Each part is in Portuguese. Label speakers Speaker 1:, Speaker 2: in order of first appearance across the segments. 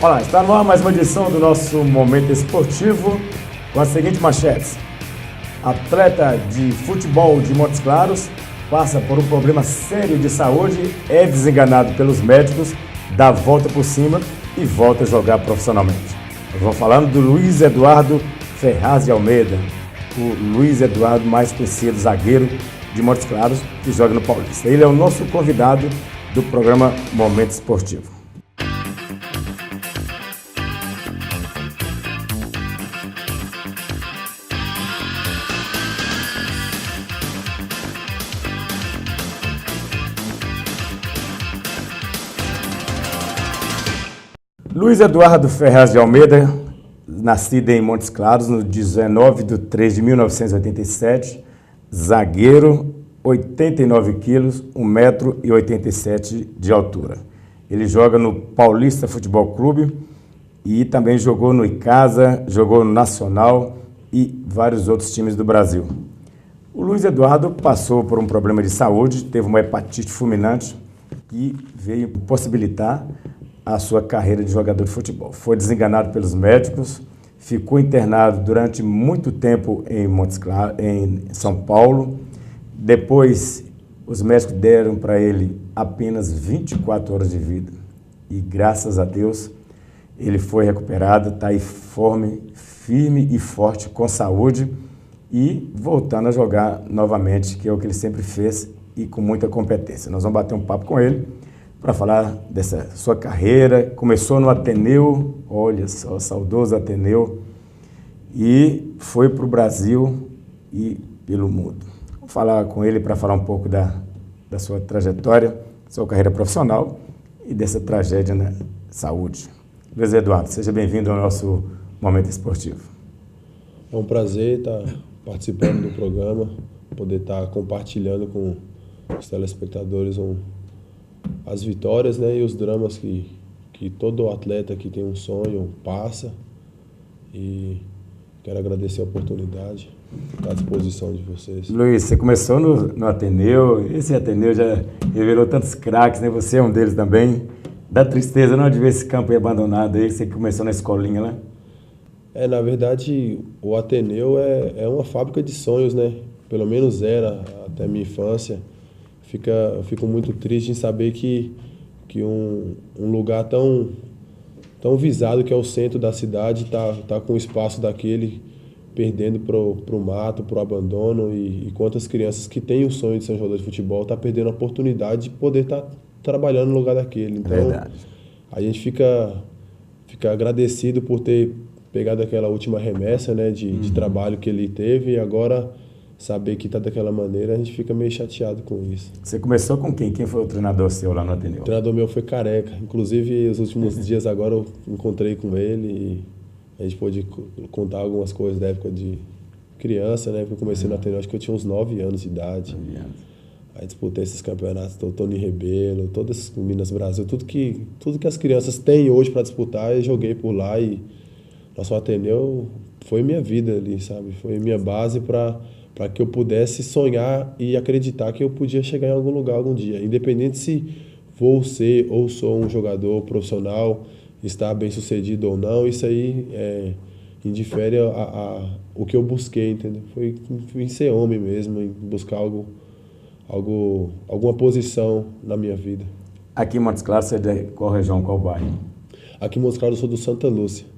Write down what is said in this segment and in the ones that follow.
Speaker 1: Olá, está no ar mais uma edição do nosso Momento Esportivo com as seguintes manchetes. Atleta de futebol de Montes Claros passa por um problema sério de saúde, é desenganado pelos médicos, dá a volta por cima e volta a jogar profissionalmente. Nós vamos falando do Luiz Eduardo Ferraz de Almeida, o Luiz Eduardo, mais conhecido zagueiro de Montes Claros, que joga no Paulista. Ele é o nosso convidado do programa Momento Esportivo. Luiz Eduardo Ferraz de Almeida, nascido em Montes Claros, no 19 de 3 de 1987, zagueiro, 89 quilos, 1,87 m de altura. Ele joga no Paulista Futebol Clube e também jogou no Icasa, jogou no Nacional e vários outros times do Brasil. O Luiz Eduardo passou por um problema de saúde, teve uma hepatite fulminante que veio possibilitar a sua carreira de jogador de futebol. Foi desenganado pelos médicos, ficou internado durante muito tempo em Montes Claros, em São Paulo. Depois, os médicos deram para ele apenas 24 horas de vida. E, graças a Deus, ele foi recuperado, está aí firme e forte, com saúde e voltando a jogar novamente, que é o que ele sempre fez e com muita competência. Nós vamos bater um papo com ele para falar dessa sua carreira. Começou no Ateneu, olha só, saudoso Ateneu, e foi para o Brasil e pelo mundo. Vou falar com ele para falar um pouco da sua trajetória, sua carreira profissional e dessa tragédia na saúde. Luiz Eduardo, seja bem-vindo ao nosso Momento Esportivo.
Speaker 2: É um prazer estar participando do programa, poder estar compartilhando com os telespectadores as vitórias, né, e os dramas que todo atleta que tem um sonho passa. E quero agradecer a oportunidade, estar à disposição de vocês.
Speaker 1: Luiz, você começou no Ateneu, esse Ateneu já revelou tantos craques, né? Você é um deles também. Dá tristeza não de ver esse campo aí abandonado aí, você começou na escolinha, né?
Speaker 2: Na verdade, o Ateneu é uma fábrica de sonhos, né? Pelo menos era até a minha infância. Eu fico muito triste em saber que um lugar tão visado, que é o centro da cidade, tá com o espaço daquele perdendo pro mato, pro abandono, e quantas crianças que têm o sonho de ser um jogador de futebol tá perdendo a oportunidade de poder estar trabalhando no lugar daquele. Então, verdade. A gente fica agradecido por ter pegado aquela última remessa, né, de trabalho que ele teve, e agora saber que está daquela maneira, a gente fica meio chateado com isso.
Speaker 1: Você começou com quem? Quem foi o treinador seu lá no Ateneu?
Speaker 2: O treinador meu foi Careca. Inclusive, os últimos dias agora eu encontrei com ele e a gente pôde contar algumas coisas da época de criança, né? Eu comecei no Ateneu, acho que eu tinha uns 9 anos de idade. 9 anos. Aí disputei esses campeonatos, Tony Rebelo, todas as Minas Brasil, tudo que as crianças têm hoje para disputar, eu joguei por lá. E nosso Ateneu foi minha vida ali, sabe? Foi minha base para que eu pudesse sonhar e acreditar que eu podia chegar em algum lugar algum dia. Independente se vou ser ou sou um jogador profissional, estar bem sucedido ou não, isso aí indifere o que eu busquei, entendeu? Foi em ser homem mesmo, em buscar alguma posição na minha vida.
Speaker 1: Aqui em Montes Claros, você é de qual região, qual bairro?
Speaker 2: Aqui em Montes Claros eu sou do Santa Lúcia.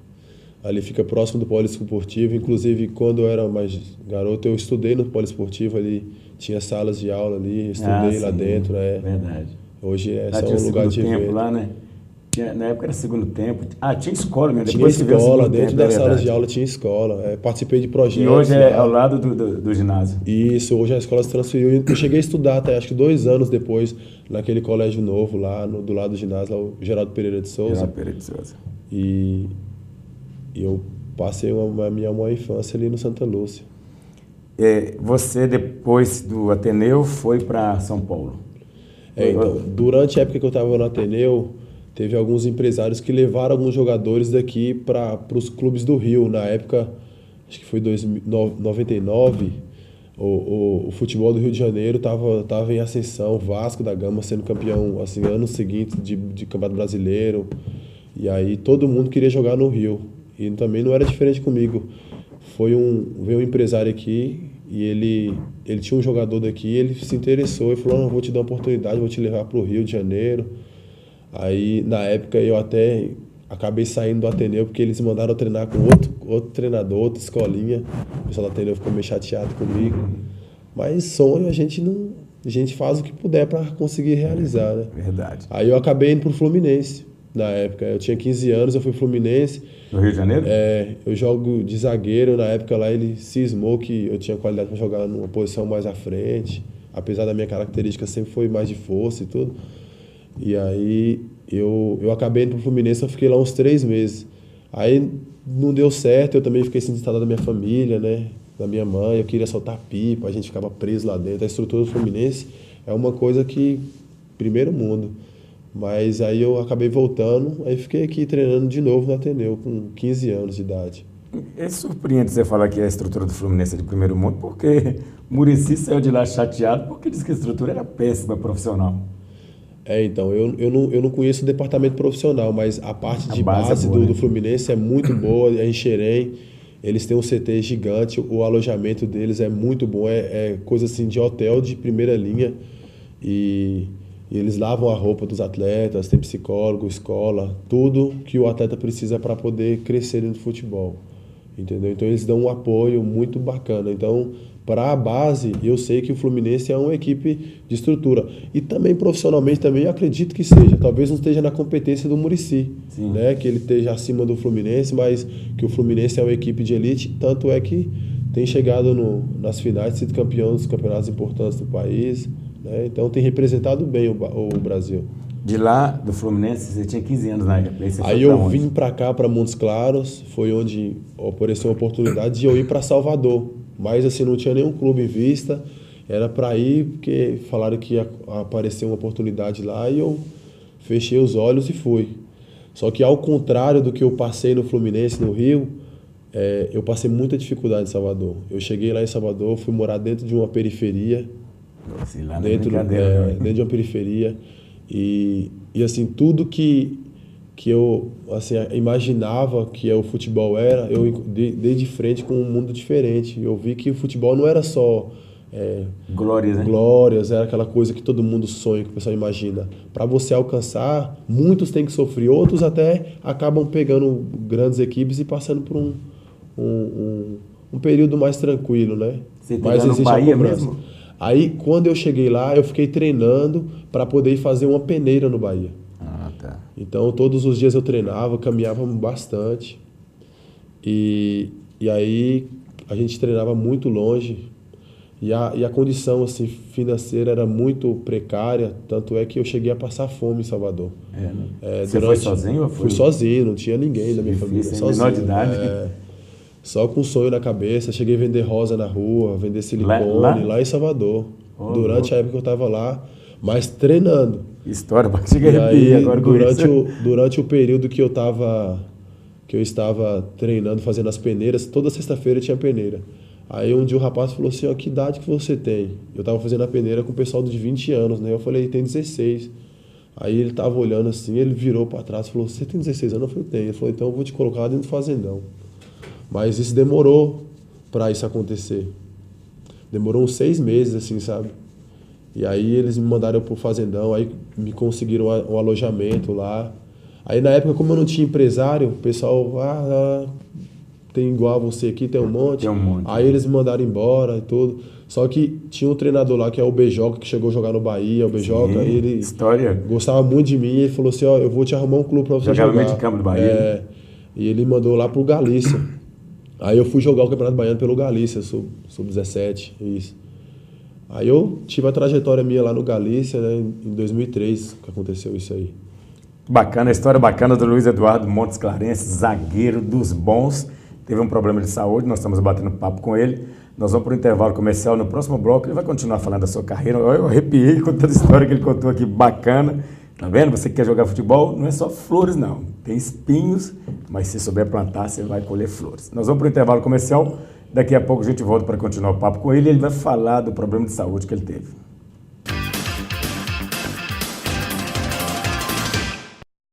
Speaker 2: Ali fica próximo do Poliesportivo. Inclusive, quando eu era mais garoto, eu estudei no Poliesportivo. Ali tinha salas de aula ali, estudei lá dentro.
Speaker 1: Verdade.
Speaker 2: Hoje é
Speaker 1: lá
Speaker 2: só um lugar de evento.
Speaker 1: Lá, né? Na época era segundo tempo. Tinha escola mesmo.
Speaker 2: Tinha escola, dentro das salas de aula tinha escola. Participei de projetos.
Speaker 1: E hoje é ao lado do ginásio.
Speaker 2: Isso, hoje a escola se transferiu. Eu cheguei a estudar até, acho que 2 anos depois, naquele colégio novo lá, do lado do ginásio, lá, o Geraldo Pereira de Souza.
Speaker 1: Geraldo Pereira de Souza.
Speaker 2: E eu passei a minha maior infância ali no Santa Lúcia.
Speaker 1: Você, depois do Ateneu, foi para São Paulo?
Speaker 2: Então, durante a época que eu estava no Ateneu, teve alguns empresários que levaram alguns jogadores daqui para os clubes do Rio. Na época, acho que foi 99, o futebol do Rio de Janeiro estava em ascensão, Vasco da Gama sendo campeão assim, anos seguintes de Campeonato Brasileiro. E aí todo mundo queria jogar no Rio. E também não era diferente comigo. Veio um empresário aqui e ele tinha um jogador daqui, ele se interessou e falou, não, vou te dar uma oportunidade, vou te levar para o Rio de Janeiro. Aí, na época, eu até acabei saindo do Ateneu, porque eles mandaram eu treinar com outro treinador, outra escolinha. O pessoal do Ateneu ficou meio chateado comigo. Mas sonho a gente faz o que puder para conseguir realizar, né?
Speaker 1: Verdade.
Speaker 2: Aí eu acabei indo pro Fluminense, na época. Eu tinha 15 anos, eu fui pro Fluminense.
Speaker 1: No Rio de Janeiro?
Speaker 2: Eu jogo de zagueiro. Na época lá ele cismou que eu tinha qualidade para jogar numa posição mais à frente. Apesar da minha característica sempre foi mais de força e tudo. E aí eu acabei indo pro Fluminense, eu fiquei lá uns 3 meses. Aí não deu certo, eu também fiquei sem instalado da minha família, né? Da minha mãe, eu queria soltar pipa, a gente ficava preso lá dentro. A estrutura do Fluminense é uma coisa que, primeiro mundo. Mas aí eu acabei voltando, aí fiquei aqui treinando de novo no Ateneu, com 15 anos de idade.
Speaker 1: É surpreendente você falar que a estrutura do Fluminense é de primeiro mundo, porque Muricy saiu de lá chateado porque disse que a estrutura era péssima, profissional.
Speaker 2: Então, eu não conheço o departamento profissional, mas a parte de base
Speaker 1: é boa,
Speaker 2: do Fluminense é muito boa, é em Xerém, eles têm um CT gigante, o alojamento deles é muito bom, é coisa assim de hotel de primeira linha, e eles lavam a roupa dos atletas, tem psicólogo, escola, tudo que o atleta precisa para poder crescer no futebol, entendeu? Então eles dão um apoio muito bacana. Então, para a base, eu sei que o Fluminense é uma equipe de estrutura. E também profissionalmente, também eu acredito que seja. Talvez não esteja na competência do Muricy, né? Que ele esteja acima do Fluminense, mas que o Fluminense é uma equipe de elite. Tanto é que tem chegado nas finais, sido campeão dos campeonatos importantes do país, né? Então tem representado bem o Brasil.
Speaker 1: De lá, do Fluminense, você tinha 15 anos na época.
Speaker 2: Aí eu vim para cá, para Montes Claros, foi onde apareceu a oportunidade de eu ir para Salvador. Mas assim, não tinha nenhum clube em vista, era para ir, porque falaram que ia aparecer uma oportunidade lá e eu fechei os olhos e fui. Só que ao contrário do que eu passei no Fluminense, no Rio, eu passei muita dificuldade em Salvador. Eu cheguei lá em Salvador, fui morar dentro de uma periferia, dentro de uma periferia, e assim, tudo que eu assim, imaginava que o futebol era, eu dei de frente com um mundo diferente. Eu vi que o futebol não era só glórias, era aquela coisa que todo mundo sonha, que o pessoal imagina. Para você alcançar, muitos têm que sofrer, outros até acabam pegando grandes equipes e passando por um período mais tranquilo, né?
Speaker 1: Você mas existe no Bahia mesmo?
Speaker 2: Aí, quando eu cheguei lá, eu fiquei treinando para poder fazer uma peneira no Bahia.
Speaker 1: Tá.
Speaker 2: Então, todos os dias eu treinava, caminhava bastante. E aí, a gente treinava muito longe. E a condição assim, financeira era muito precária. Tanto é que eu cheguei a passar fome em Salvador.
Speaker 1: Você foi sozinho? Ou
Speaker 2: Fui sozinho, não tinha ninguém da minha família. Sozinho,
Speaker 1: menor de idade.
Speaker 2: Só com um sonho na cabeça. Cheguei a vender rosa na rua, vender silicone, lá em Salvador. Durante a época que eu estava lá, mas treinando.
Speaker 1: História, porque cheguei a arrepiar agora com
Speaker 2: durante o período que eu estava treinando, fazendo as peneiras, toda sexta-feira tinha peneira. Aí um dia o rapaz falou assim, que idade que você tem? Eu estava fazendo a peneira com o pessoal de 20 anos, né? Eu falei, tem 16. Aí ele estava olhando assim, ele virou para trás e falou, você tem 16 anos? Eu falei, tenho. Ele falou, então eu vou te colocar lá dentro do fazendão. Mas isso demorou para isso acontecer. Demorou uns 6 meses, assim, sabe? E aí eles me mandaram pro fazendão, aí me conseguiram um alojamento lá. Aí na época, como eu não tinha empresário, o pessoal, tem igual a você aqui, tem um monte. Aí eles me mandaram embora e tudo. Só que tinha um treinador lá, que é o Bejoca, que chegou a jogar no Bahia, o Bejoca. Sim, ele gostava muito de mim, ele falou assim, eu vou te arrumar um clube pra você jogar.
Speaker 1: Jogava meio de campo do Bahia.
Speaker 2: E ele mandou lá pro Galícia. Aí eu fui jogar o Campeonato Baiano pelo Galícia, sub-17, isso. Aí eu tive a trajetória minha lá no Galícia, né, em 2003, que aconteceu isso aí.
Speaker 1: Bacana, a história bacana do Luiz Eduardo Montes Clarense, zagueiro dos bons. Teve um problema de saúde, nós estamos batendo papo com ele. Nós vamos para o intervalo comercial. No próximo bloco ele vai continuar falando da sua carreira. Eu arrepiei com toda a história que ele contou aqui, bacana. Tá vendo? Você que quer jogar futebol, não é só flores, não. Tem espinhos, mas se souber plantar, você vai colher flores. Nós vamos para o intervalo comercial. Daqui a pouco a gente volta para continuar o papo com ele e ele vai falar do problema de saúde que ele teve.